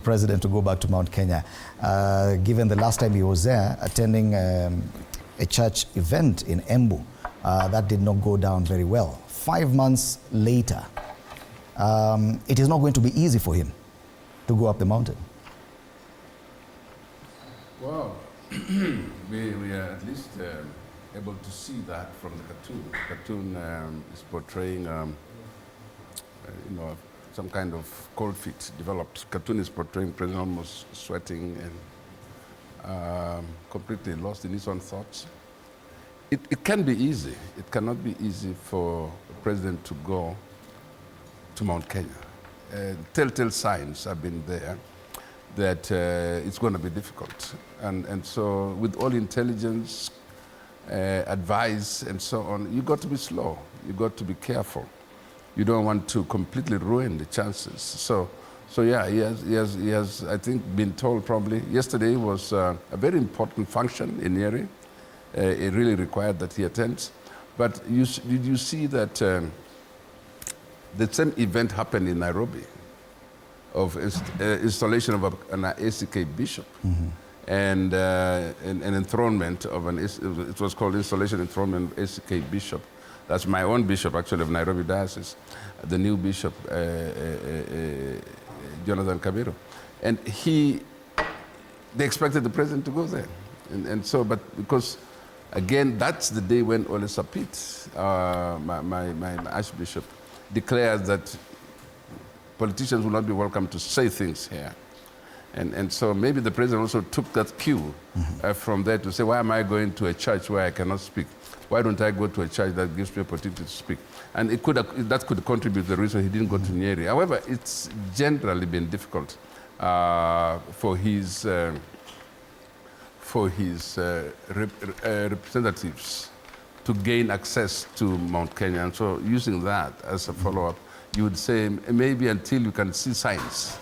President to go back to Mount Kenya, given the last time he was there attending a church event in Embu. That did not go down very well. 5 months later, it is not going to be easy for him to go up the mountain. Well, we are at least able to see that from the cartoon. The cartoon is portraying, some kind of cold feet developed. Cartoon is portraying President almost sweating and completely lost in his own thoughts. It can be easy. It cannot be easy for the President to go to Mount Kenya. Telltale signs have been there that it's going to be difficult. And so with all intelligence, advice and so on, you got to be slow. You got to be careful. You don't want to completely ruin the chances. So yeah, he has, I think, been told probably. Yesterday was a very important function in Nyeri. It really required that he attends. But did you see that the same event happened in Nairobi of installation of an ACK bishop, and an enthronement of it was called installation enthronement of ACK bishop. That's my own bishop, actually, of Nairobi Diocese, the new bishop, Jonathan Kabiru. And they expected the president to go there. And so, but because, again, that's the day when Ole Sapit, my archbishop, declared that politicians will not be welcome to say things here. And so maybe the president also took that cue from there to say, why am I going to a church where I cannot speak? Why don't I go to a church that gives me opportunity to speak? And that could contribute to the reason he didn't go to Nyeri. However, it's generally been difficult for his representatives to gain access to Mount Kenya. And so using that as a follow-up, you would say maybe until you can see signs.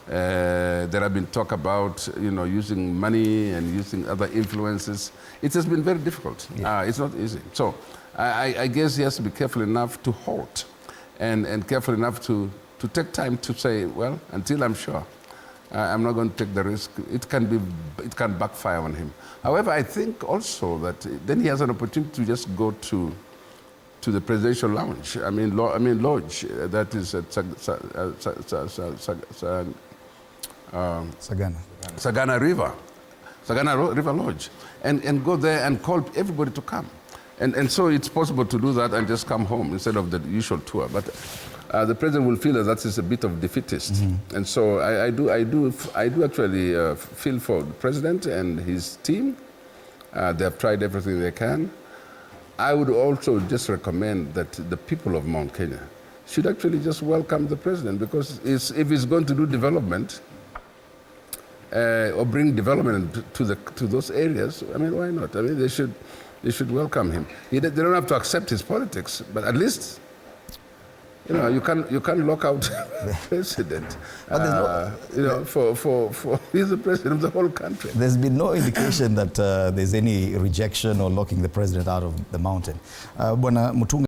There have been talk about using money and using other influences. It has been very difficult. Yeah. It's not easy. So I guess he has to be careful enough to halt and careful enough to take time to say, well, until I'm sure, I'm not going to take the risk. It can backfire on him. However, I think also that then he has an opportunity to just go to the presidential lounge. Lodge. That is at Sagana River Lodge, and go there and call everybody to come. And so it's possible to do that and just come home instead of the usual tour. But the president will feel that is a bit of defeatist. And so I do actually feel for the president and his team. They have tried everything they can. I would also just recommend that the people of Mount Kenya should actually just welcome the president, because if he's going to do development or bring development to those areas, why not? They should welcome him. They don't have to accept his politics, but at least you can't lock out the president. He's the president of the whole country. There's been no indication that there's any rejection or locking the president out of the mountain. Bwana Mutunga.